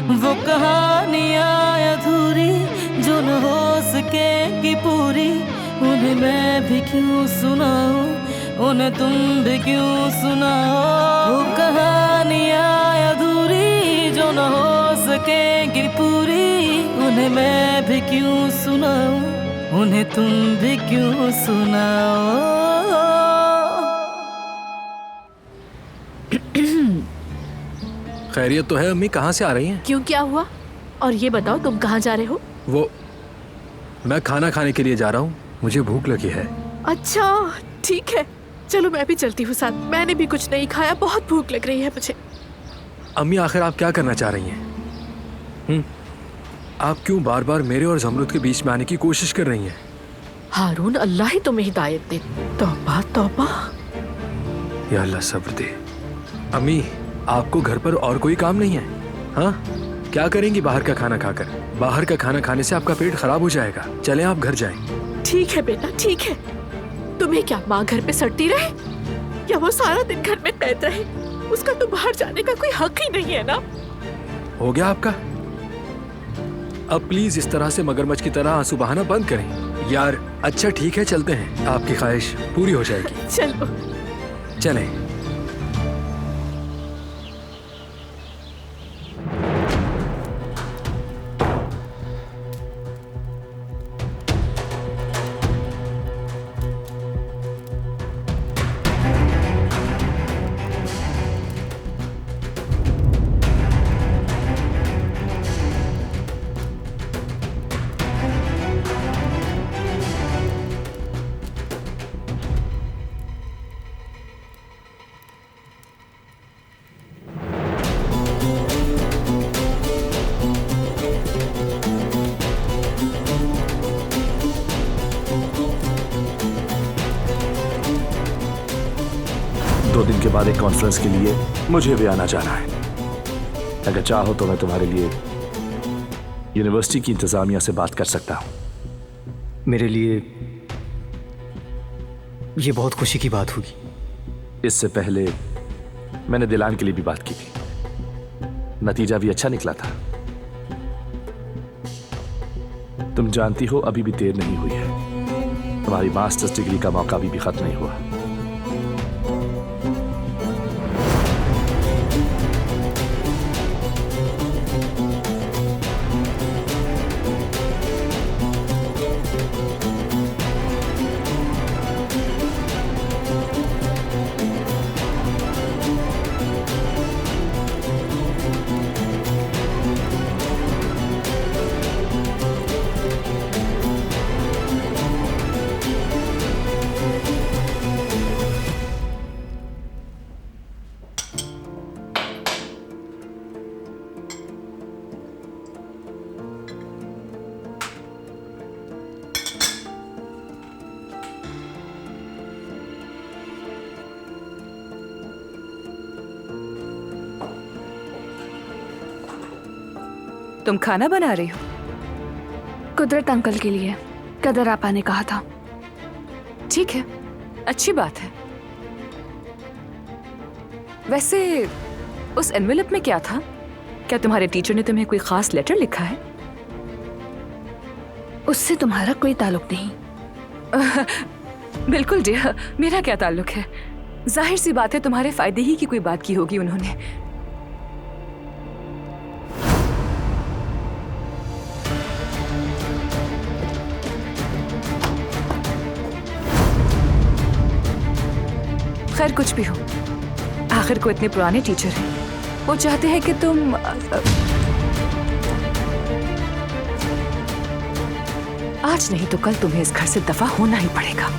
वो कहानियाँ अधूरी जो न हो सकेगी पूरी, उन्हें मैं भी क्यों सुनाऊं, उन्हें तुम भी क्यों सुनाओ। वो कहानियाँ अधूरी जो न हो सकेगी पूरी, उन्हें मैं भी क्यों सुनाऊं, उन्हें तुम भी क्यों सुनाओ। खैरियत तो है अम्मी, कहाँ से आ रही हैं? क्यों, क्या हुआ? और ये बताओ तुम कहाँ जा रहे हो? मैं खाना खाने के लिए जा रहा हूँ, मुझे भूख लगी है। अच्छा ठीक है, चलो मैं भी चलती हूँ साथ। मैंने भी कुछ नहीं खाया, बहुत भूख लग रही है मुझे। अम्मी आखिर आप क्या करना चाह रही हैं? आप क्यों बार बार मेरे और जमरुद के बीच में आने की कोशिश कर रही हैं? हारून, अल्लाह ही तुम्हें हिदायत दे। तौबा तौबा। या अल्लाह सब्र दे। अम्मी, आपको घर पर और कोई काम नहीं है? हाँ, क्या करेंगी बाहर का खाना खाकर? बाहर का खाना खाने से आपका पेट खराब हो जाएगा। चलें आप घर जाएं। ठीक है बेटा, ठीक है। तुम्हें क्या माँ घर पे सड़ती रहे या वो सारा दिन घर में कैद रहे? उसका तो बाहर जाने का कोई हक ही नहीं है ना। हो गया आपका? अब प्लीज इस तरह से मगरमच्छ की तरह आंसू बहाना बंद करें। यार अच्छा ठीक है, चलते हैं, आपकी ख्वाहिश पूरी हो जाएगी। चलो चलें। दिन के बाद एक कॉन्फ्रेंस के लिए मुझे भी आना जाना है। अगर चाहो तो मैं तुम्हारे लिए यूनिवर्सिटी की इंतजामिया से बात कर सकता हूं। मेरे लिए ये बहुत खुशी की बात होगी। इससे पहले मैंने दिलान के लिए भी बात की थी, नतीजा भी अच्छा निकला था। तुम जानती हो अभी भी देर नहीं हुई है, तुम्हारी मास्टर्स डिग्री का मौका अभी भी खत्म नहीं हुआ। तुम खाना बना रही हो? कुदरत अंकल के लिए। कदर आपा ने कहा था। ठीक है, अच्छी बात है। वैसे उस एनवेलप में क्या था? क्या तुम्हारे टीचर ने तुम्हें कोई खास लेटर लिखा है? उससे तुम्हारा कोई ताल्लुक नहीं। बिल्कुल डियर, मेरा क्या ताल्लुक है? जाहिर सी बात है तुम्हारे फायदे ही की कोई बात की होगी उन्होंने। खैर कुछ भी हो, आखिर को इतने पुराने टीचर हैं, वो चाहते हैं कि तुम आज नहीं तो कल तुम्हें इस घर से दफा होना ही पड़ेगा।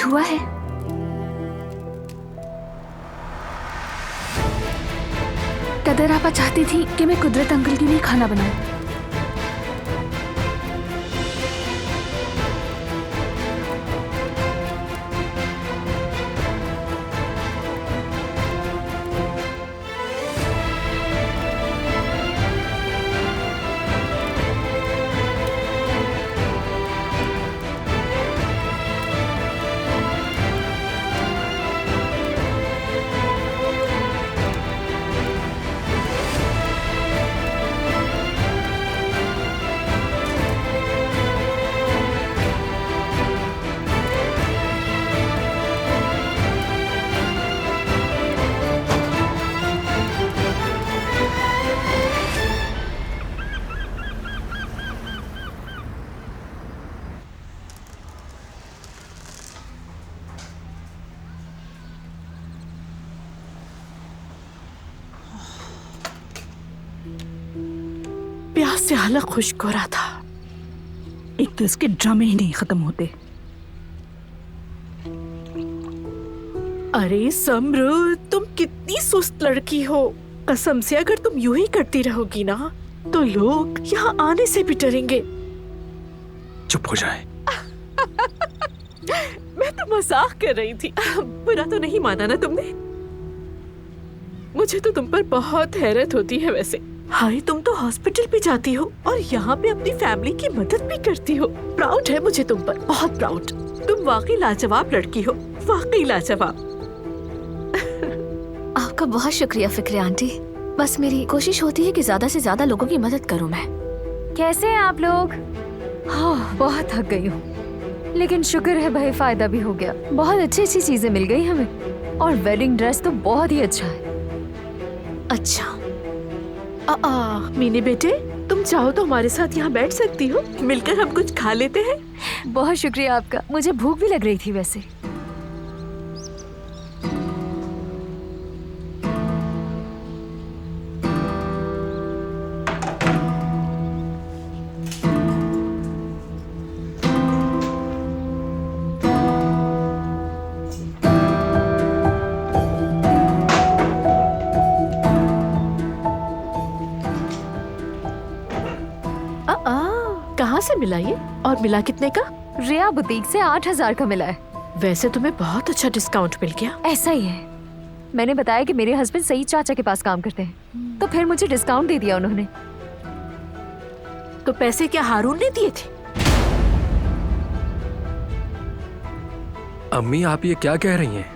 हुआ है? कदर आपा चाहती थी कि मैं कुदरत अंकल के लिए खाना बनाऊं। प्यास से हालत खुश्क हो रहा था। एक तो इसके ड्रामे ही नहीं खत्म होते। अरे समरू, तुम कितनी सुस्त लड़की हो। कसम से अगर तुम यूं ही करती रहोगी ना तो लोग यहाँ आने से भी डरेंगे। चुप हो जाए। मैं तो मजाक कर रही थी। बुरा तो नहीं माना ना तुमने? मुझे तो तुम पर बहुत हैरत होती है वैसे। हाय, तुम तो हॉस्पिटल भी जाती हो और यहाँ पे अपनी फैमिली की मदद भी करती हो। प्राउड है मुझे तुम पर, बहुत प्राउड। तुम वाकई लाजवाब लड़की हो, वाकई लाजवाब। आपका बहुत शुक्रिया फिक्रे आंटी। बस मेरी कोशिश होती है कि ज्यादा से ज्यादा लोगों की मदद करूं मैं। कैसे हैं आप लोग? हाँ, बहुत थक गई हूँ, लेकिन शुक्र है भाई फायदा भी हो गया। बहुत अच्छी अच्छी चीजें मिल गई हमें और वेडिंग ड्रेस तो बहुत ही अच्छा है। अच्छा मीनी बेटे, तुम चाहो तो हमारे साथ यहाँ बैठ सकती हो, मिलकर हम कुछ खा लेते हैं। बहुत शुक्रिया आपका, मुझे भूख भी लग रही थी वैसे। कहाँ से मिला ये और मिला कितने का? रिया बुटीक से 8,000 का मिला है। वैसे तुम्हें बहुत अच्छा डिस्काउंट मिल गया। ऐसा ही है, मैंने बताया कि मेरे हस्बैंड सही चाचा के पास काम करते हैं, तो फिर मुझे डिस्काउंट दे दिया उन्होंने। तो पैसे क्या हारून ने दिए थे? अम्मी, आप ये क्या कह रही हैं?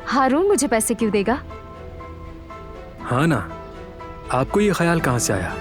हारून मुझे पैसे क्यों देगा? हाँ ना, आपको ये ख्याल कहाँ से आया?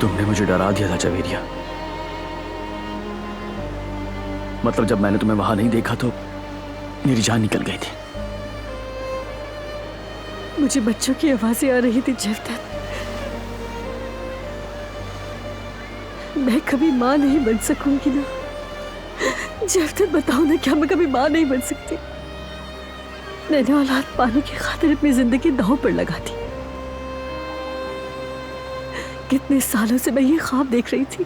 तुमने मुझे डरा दिया था जवेरिया। मतलब जब मैंने तुम्हें वहां नहीं देखा तो मेरी जान निकल गई थी। मुझे बच्चों की आवाजें आ रही थी जवदत। मैं कभी माँ नहीं बन सकूंगी ना जवदत, बताओ ना, क्या मैं कभी माँ नहीं बन सकती? मैंने औलाद पाने की खातिर अपनी जिंदगी दांव पर लगा दी। कितने सालों से मैं ये ख्वाब देख रही थी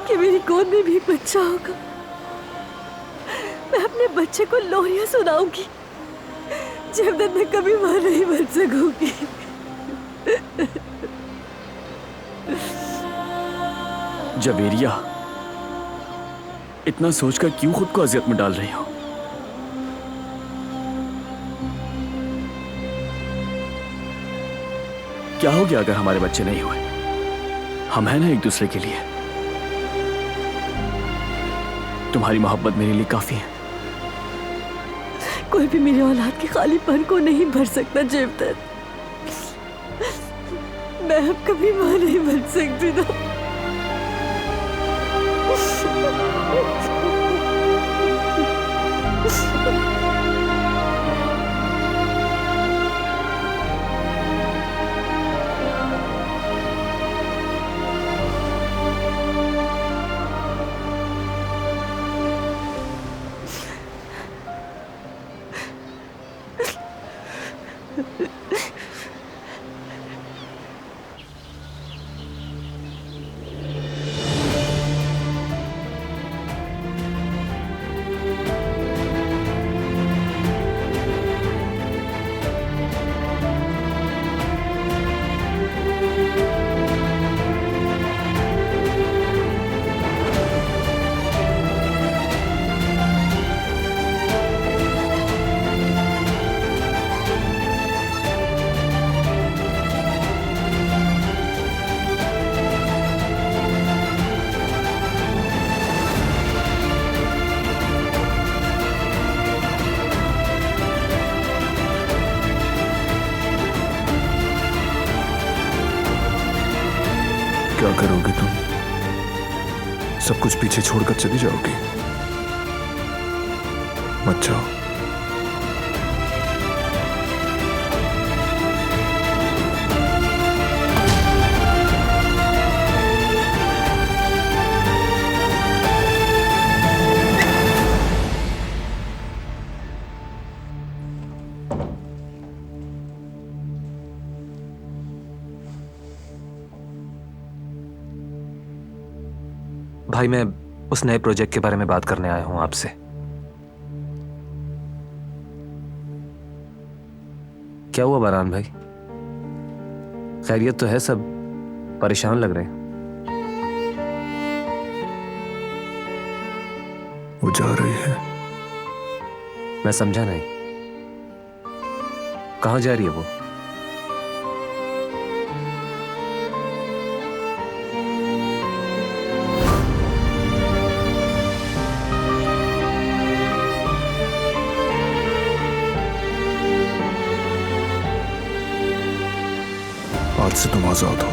कि मेरी गोद में भी एक बच्चा होगा। मैं अपने बच्चे को लोरियां सुनाऊंगी। जवदत, मैं कभी माँ नहीं बन सकूंगी। जवेरिया, इतना सोचकर क्यों खुद को अजियत में डाल रही हो? क्या हो गया अगर हमारे बच्चे नहीं हुए? हम हैं ना एक दूसरे के लिए। तुम्हारी मोहब्बत मेरे लिए काफी है। कोई भी मेरी औलाद के खालीपन को नहीं भर सकता जवदत। मैं अब कभी माँ नहीं बन सकती ना। क्या करोगे तुम? सब कुछ पीछे छोड़कर चली जाओगी? मत जाओ। भाई, मैं उस नए प्रोजेक्ट के बारे में बात करने आया हूं आपसे। क्या हुआ बरहान भाई? खैरियत तो है? सब परेशान लग रहे हैं। वो जा रही है। मैं समझा नहीं, कहां जा रही है वो? आज से तुम आजाद हो।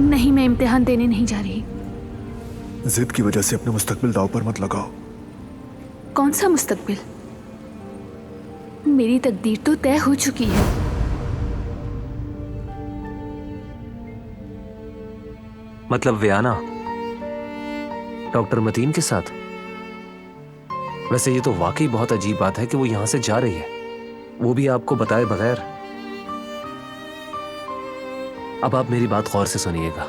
नहीं, मैं इम्तिहान देने नहीं जा रही। जिद की वजह से अपने मुस्तकबिल दांव पर मत लगाओ। कौन सा मुस्तकबिल? मेरी तकदीर तो तय हो चुकी है। मतलब वियाना डॉक्टर मतीन के साथ? वैसे ये तो वाकई बहुत अजीब बात है कि वो यहां से जा रही है, वो भी आपको बताए बगैर। अब आप मेरी बात गौर से सुनिएगा।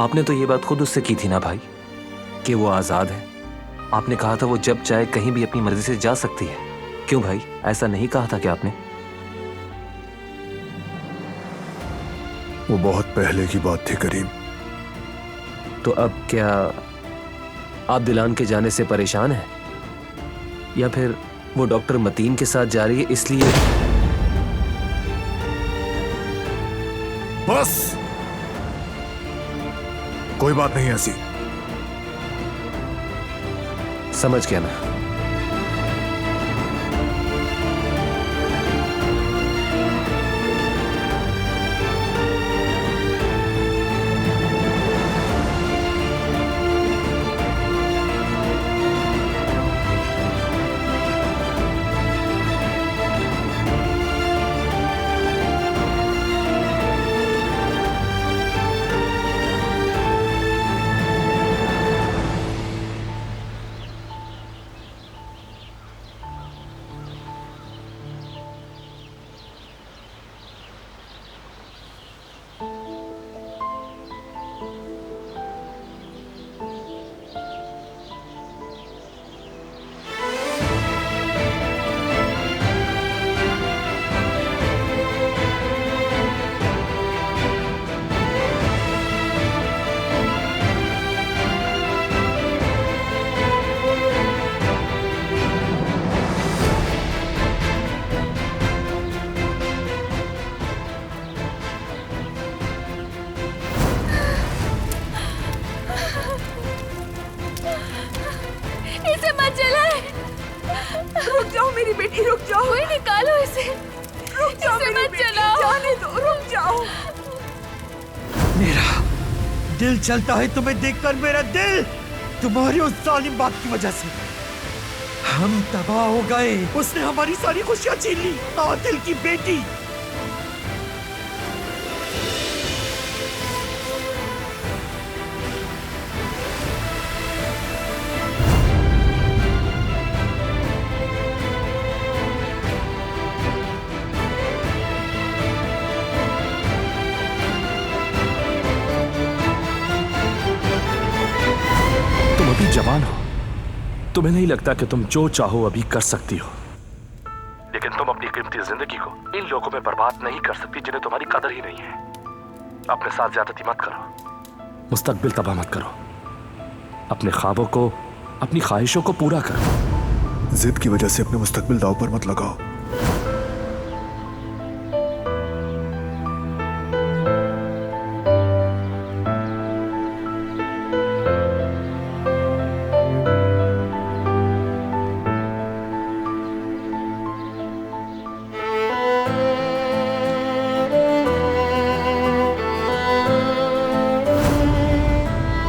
आपने तो ये बात खुद उससे की थी ना भाई, कि वो आजाद है। आपने कहा था वो जब चाहे कहीं भी अपनी मर्जी से जा सकती है। क्यों भाई, ऐसा नहीं कहा था क्या आपने? वो बहुत पहले की बात थी करीम। तो अब क्या आप दिलान के जाने से परेशान हैं? या फिर वो डॉक्टर मतीन के साथ जा रही है इसलिए? बस, कोई बात नहीं ऐसी। समझ गया ना। इसे मत जलाए। रुक जाओ मेरी बेटी, रुक जाओ। कोई निकालो इसे। रुक जाओ इसे मेरी मत बेटी, जलाओ। जाने दो, रुक जाओ। मेरा दिल चलता है तुम्हें देखकर, मेरा दिल, तुम्हारी उस जालिम बात की वजह से हम तबाह हो गए। उसने हमारी सारी खुशियां छीन ली, कातिल की बेटी। तुम अभी जवान हो, तुम्हें नहीं लगता कि तुम जो चाहो अभी कर सकती हो, लेकिन तुम अपनी कीमती जिंदगी को इन लोगों में बर्बाद नहीं कर सकती जिन्हें तुम्हारी कदर ही नहीं है। अपने साथ ज्यादती मत करो, मुस्तकबिल तबाह मत करो, अपने ख्वाबों को, अपनी ख्वाहिशों को पूरा करो। जिद की वजह से अपने मुस्तकबिल दांव पर मत लगाओ।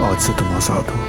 आज से तुम आजाद हो।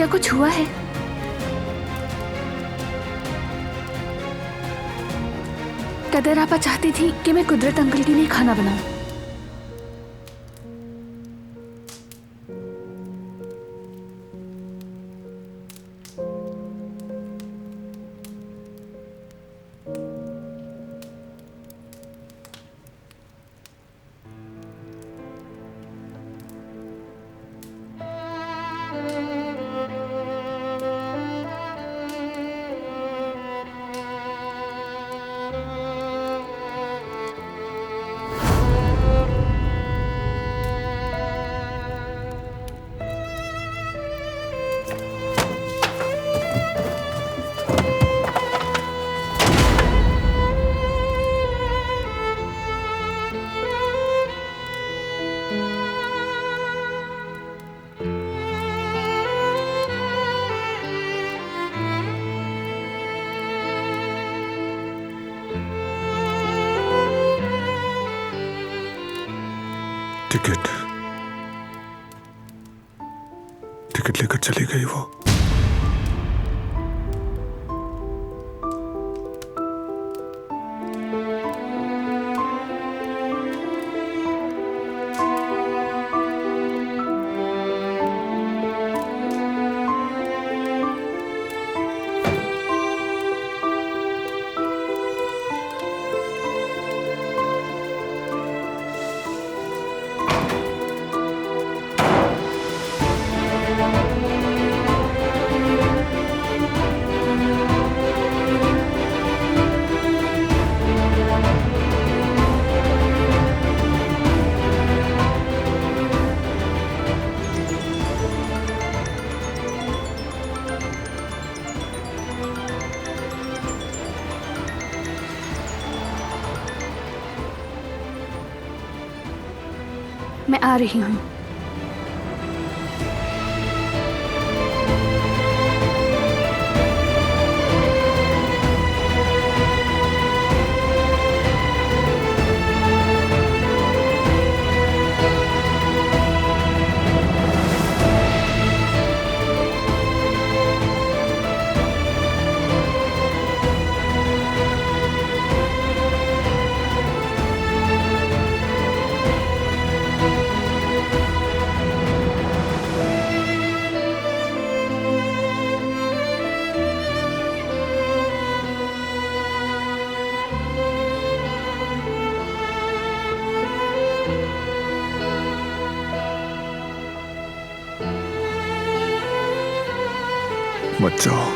क्या कुछ हुआ है? कदर आपा चाहती थी कि मैं कुदरत अंकल के लिए खाना बनाऊं। टिकट लेकर चली गई वो। मैं आ रही हूँ। मत जाओ।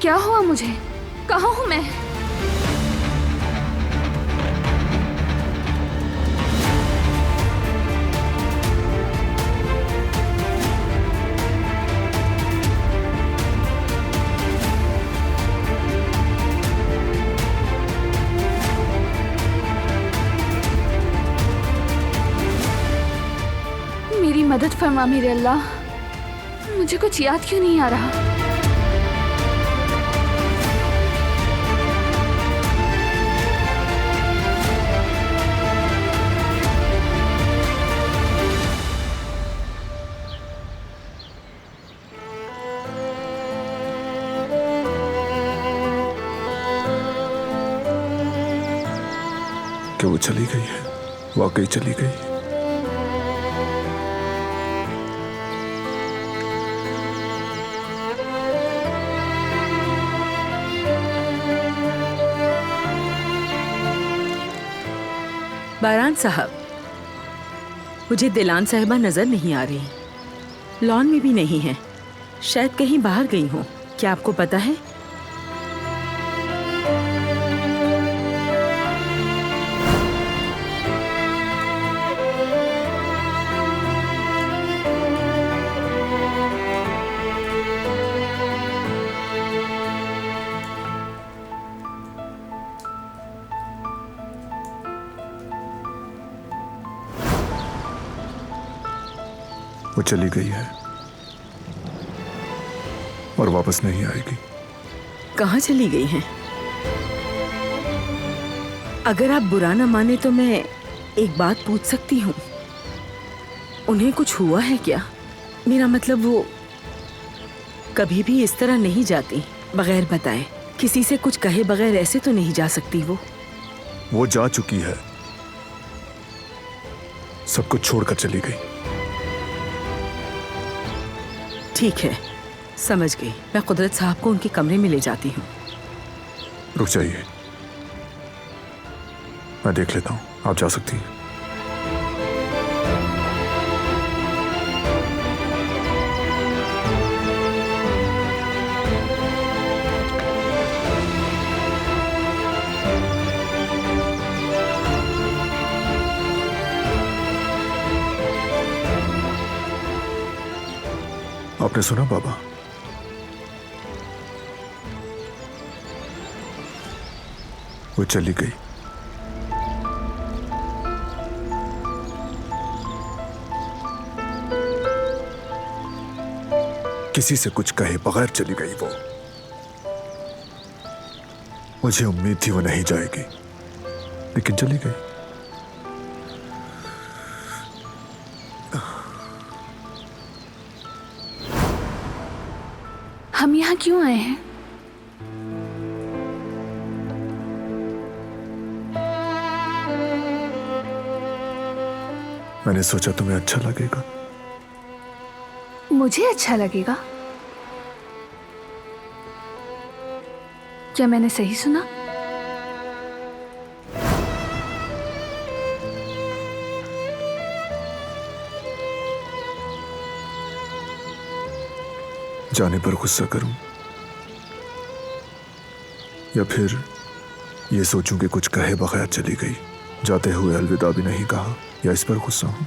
क्या हुआ मुझे? कहाँ हूँ मैं? मेरी मदद फरमा मेरे अल्लाह। मुझे कुछ याद क्यों नहीं आ रहा? क्या वो चली गई है? वाकई चली गई? बारान साहब, मुझे दिलान साहिबा नजर नहीं आ रही। लॉन में भी नहीं है, शायद कहीं बाहर गई हूँ। क्या आपको पता है? वो चली गई है और वापस नहीं आएगी। कहाँ चली गई हैं? अगर आप बुरा न माने तो मैं एक बात पूछ सकती हूँ? उन्हें कुछ हुआ है क्या? मेरा मतलब वो कभी भी इस तरह नहीं जाती बगैर बताए, किसी से कुछ कहे बगैर ऐसे तो नहीं जा सकती। वो जा चुकी है, सब कुछ छोड़कर चली गई। ठीक है, समझ गई। मैं कुदरत साहब को उनके कमरे में ले जाती हूँ। रुक जाइए, मैं देख लेता हूँ। आप जा सकती हैं। आपने सुना बाबा? वो चली गई। किसी से कुछ कहे बगैर चली गई वो। मुझे उम्मीद थी वो नहीं जाएगी, लेकिन चली गई। हम यहाँ क्यों आए हैं? मैंने सोचा तुम्हें अच्छा लगेगा। मुझे अच्छा लगेगा? क्या मैंने सही सुना? जाने पर गुस्सा करूं या फिर ये सोचूं कि कुछ कहे बगैर चली गई, जाते हुए अलविदा भी नहीं कहा, या इस पर गुस्सा हूं?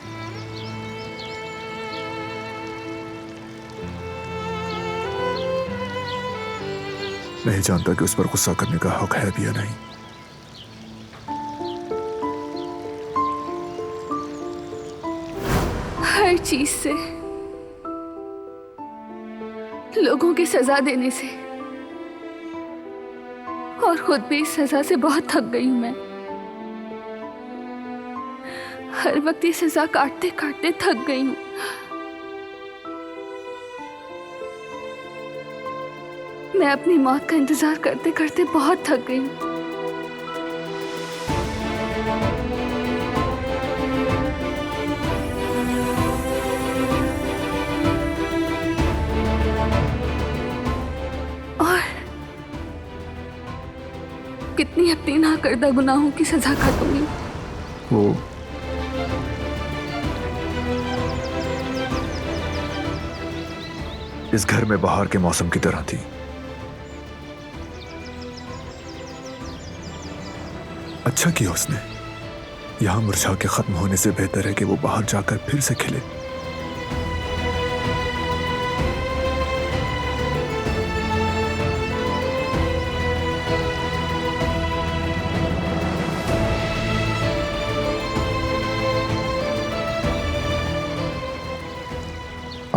नहीं जानता कि उस पर गुस्सा करने का हक है भी या नहीं। हर चीज से, लोगों की सजा देने से और खुद भी इस सजा से बहुत थक गई हूं मैं। हर वक्त ये सजा काटते काटते थक गई हूं। मैं अपनी मौत का इंतजार करते करते बहुत थक गई हूं। और कितनी अपनी नाकर्दा गुनाहों की सजा काटूंगी। वो इस घर में बाहर के मौसम की तरह थी, अच्छा किया उसने। यहां मुरझा के खत्म होने से बेहतर है कि वो बाहर जाकर फिर से खिले।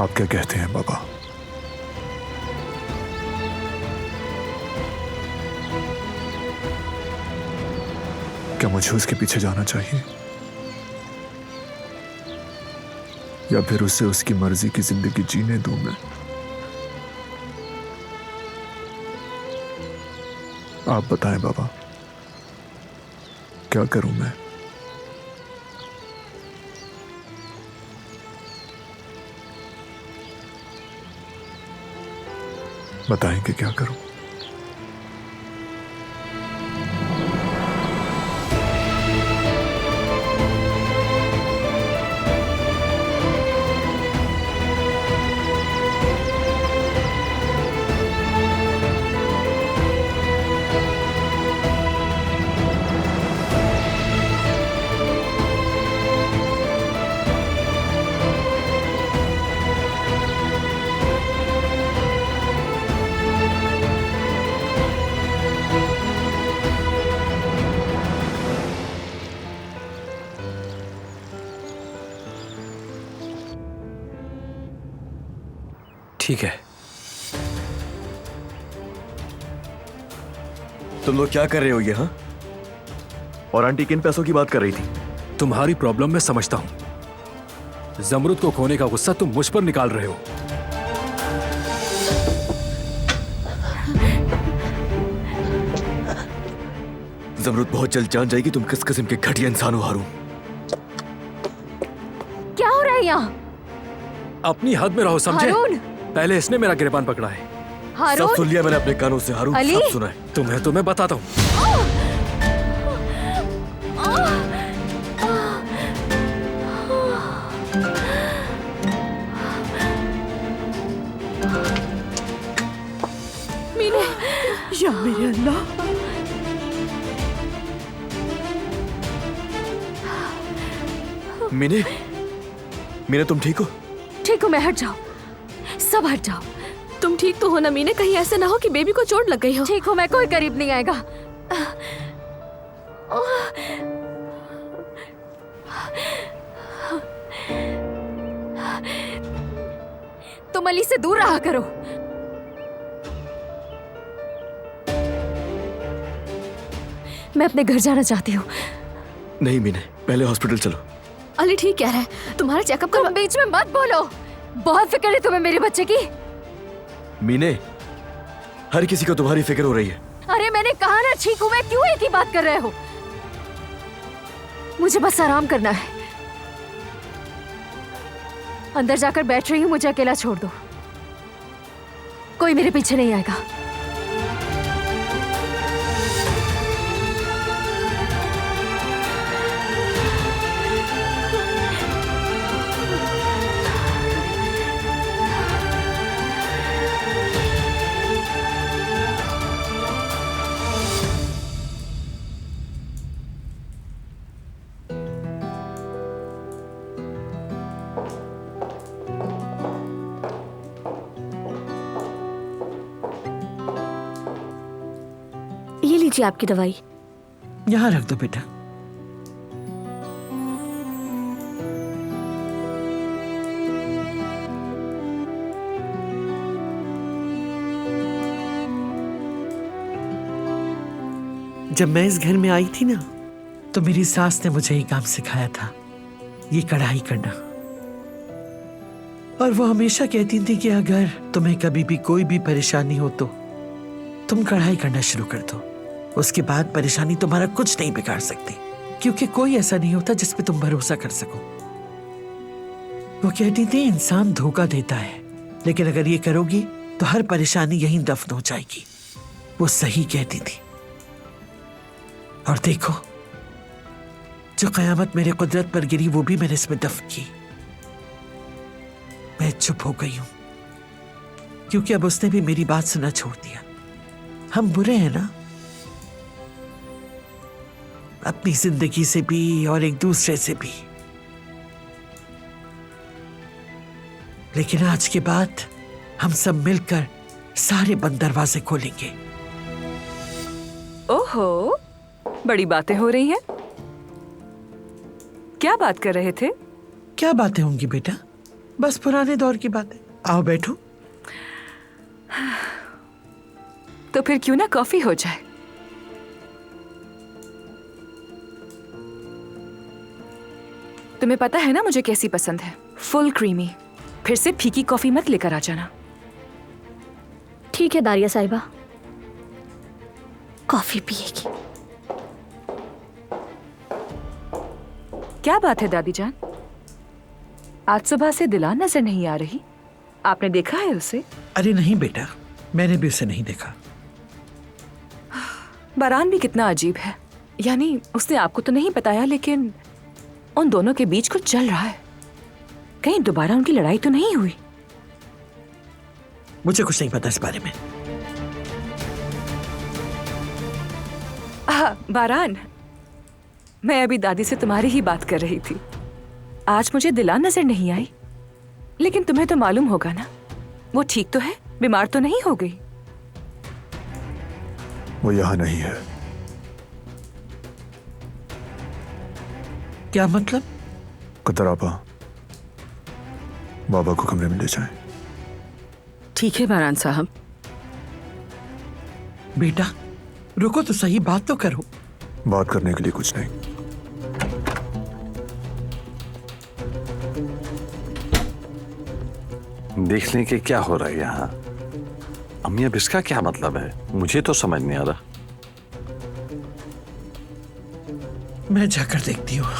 आप क्या कहते हैं बाबा? क्या मुझे उसके पीछे जाना चाहिए या फिर उसे उसकी मर्जी की जिंदगी जीने दूं मैं? आप बताएं बाबा, क्या करूं मैं? बताएंगे क्या करूं? ठीक है। तुम लोग क्या कर रहे हो ये? हाँ, और आंटी किन पैसों की बात कर रही थी? तुम्हारी प्रॉब्लम मैं समझता हूं। जमरुद को खोने का गुस्सा तुम मुझ पर निकाल रहे हो। जमरुद बहुत जल्द जान जाएगी तुम किस किस्म के घटिया इंसान हो हारून। क्या हो रहा है यहाँ? अपनी हद में रहो, समझे? हारून! पहले इसने मेरा गिरबान पकड़ा है। हारून! सब सुन लिया मैंने अपने कानों से हारून, अली! सब सुना है। तुम्हें बताता हूँ। मीने, या मेरे अल्लाह! मीने, मीने तुम ठीक हो? ठीक हो, मैं हट जाओ, सब हट जाओ। तुम ठीक तो हो ना मीने? कहीं ऐसे ना हो कि बेबी को चोट लग गई हो। ठीक हो, मैं, कोई करीब नहीं आएगा। तुम अली से दूर रहा करो। मैं अपने घर जाना चाहती हूँ। नहीं मीने, पहले हॉस्पिटल चलो। अली ठीक कह रहा है, तुम्हारा चेकअप तुम बीच में मत बोलो। बहुत फिक्र है तुम्हें मेरे बच्चे की। मीने, हर किसी को तुम्हारी फिक्र हो रही है। अरे मैंने कहा ना ठीक हूँ मैं, क्यों एक ही बात कर रहे हो? मुझे बस आराम करना है। अंदर जाकर बैठ रही हूँ, मुझे अकेला छोड़ दो। कोई मेरे पीछे नहीं आएगा। ये लीजिए आपकी दवाई। यहाँ रख दो बेटा। जब मैं इस घर में आई थी ना, तो मेरी सास ने मुझे ये काम सिखाया था, ये कढ़ाई करना। और वो हमेशा कहती थी कि अगर तुम्हें कभी भी कोई भी परेशानी हो तो तुम कढ़ाई करना शुरू कर दो। उसके बाद परेशानी तुम्हारा कुछ नहीं बिगाड़ सकती, क्योंकि कोई ऐसा नहीं होता जिस पे तुम भरोसा कर सको। वो कहती थी इंसान धोखा देता है, लेकिन अगर ये करोगी तो हर परेशानी यहीं दफन हो जाएगी। वो सही कहती थी। और देखो, जो कयामत मेरे कुदरत पर गिरी वो भी मैंने इसमें दफन की। मैं चुप हो गई हूं, क्योंकि अब उसने भी मेरी बात सुनना छोड़ दिया। हम बुरे हैं ना, अपनी जिंदगी से भी और एक दूसरे से भी। लेकिन आज के बाद हम सब मिलकर सारे बंद दरवाजे खोलेंगे। ओहो, बड़ी बातें हो रही हैं। क्या बात कर रहे थे? क्या बातें होंगी बेटा, बस पुराने दौर की बातें। आओ बैठो। तो फिर क्यों ना कॉफी हो जाए। तुम्हें पता है ना मुझे कैसी पसंद है, फुल क्रीमी। फिर से फीकी कॉफी मत लेकर आ जाना। ठीक है दारिया साहिबा, कॉफी पिएगी। क्या बात है दादी जान, आज सुबह से दिलान नजर नहीं आ रही। आपने देखा है उसे? अरे नहीं बेटा, मैंने भी उसे नहीं देखा। बारान भी कितना अजीब है, यानी उसने आपको तो नहीं बताया, लेकिन उन दोनों के बीच कुछ चल रहा है। कहीं दोबारा उनकी लड़ाई तो नहीं हुई? मुझे कुछ नहीं पता इस बारे में। बारान, मैं अभी दादी से तुम्हारी ही बात कर रही थी। आज मुझे दिलान नजर नहीं आई, लेकिन तुम्हें तो मालूम होगा ना, वो ठीक तो है, बीमार तो नहीं हो गई? वो यहाँ नहीं है। क्या मतलब? कतर आपा, बाबा को कमरे में ले जाएं। ठीक है बारान साहब। बेटा रुको तो सही, बात तो करो। बात करने के लिए कुछ नहीं। देखने के क्या हो रहा है यहाँ? अम्मी अब इसका क्या मतलब है, मुझे तो समझ नहीं आ रहा। मैं जाकर देखती हूँ।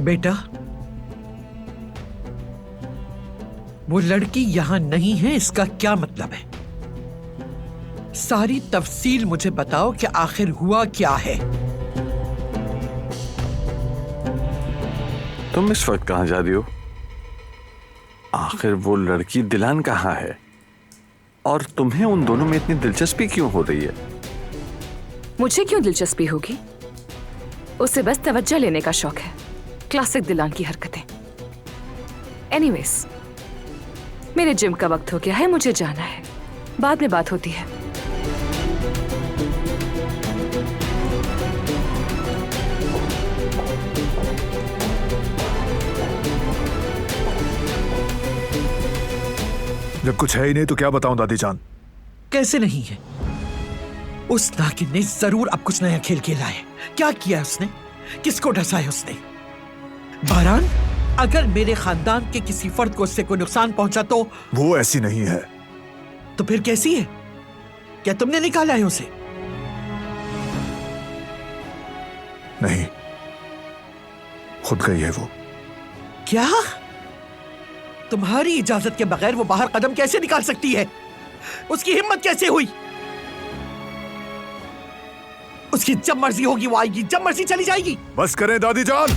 बेटा वो लड़की यहां नहीं है, इसका क्या मतलब है? सारी तफसील मुझे बताओ कि आखिर हुआ क्या है। तुम इस वक्त कहां जा रही हो? आखिर वो लड़की दिलान कहां है? और तुम्हें उन दोनों में इतनी दिलचस्पी क्यों हो रही है? मुझे क्यों दिलचस्पी होगी? उसे बस तवज्जो लेने का शौक है। क्लासिक दिलान की हरकतें। एनीवेज, मेरे जिम का वक्त हो गया है, मुझे जाना है। बाद में बात होती है। जब कुछ है ही नहीं तो क्या बताऊं दादी जान? कैसे नहीं है? उस नागिन ने जरूर अब कुछ नया खेल खेला है। क्या किया उसने? किसको डसा है उसने? बारान, अगर मेरे खानदान के किसी फर्द को उससे कोई नुकसान पहुंचा तो? वो ऐसी नहीं है। तो फिर कैसी है? क्या तुमने निकाला है उसे? नहीं, खुद गई है वो। क्या? तुम्हारी इजाजत के बगैर वो बाहर कदम कैसे निकाल सकती है? उसकी हिम्मत कैसे हुई? उसकी जब मर्जी होगी वो आएगी, जब मर्जी चली जाएगी। बस करें दादी जान।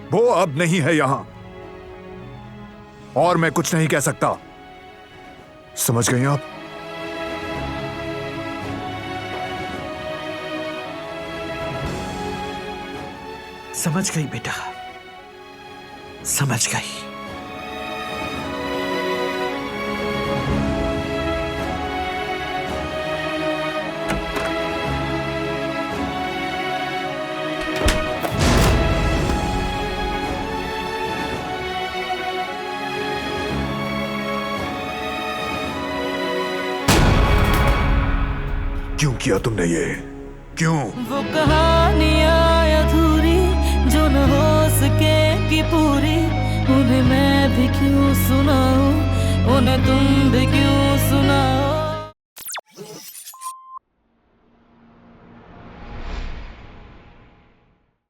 वो अब नहीं है यहां और मैं कुछ नहीं कह सकता। समझ गई आप? समझ गई बेटा, समझ गई। क्यों किया तुमने ये? क्यों? वो कहानियाँ अधूरी जो न हो सके कि पूरी, उन्हें मैं भी क्यों सुनाऊं, उन्हें तुम भी क्यों सुनाओ।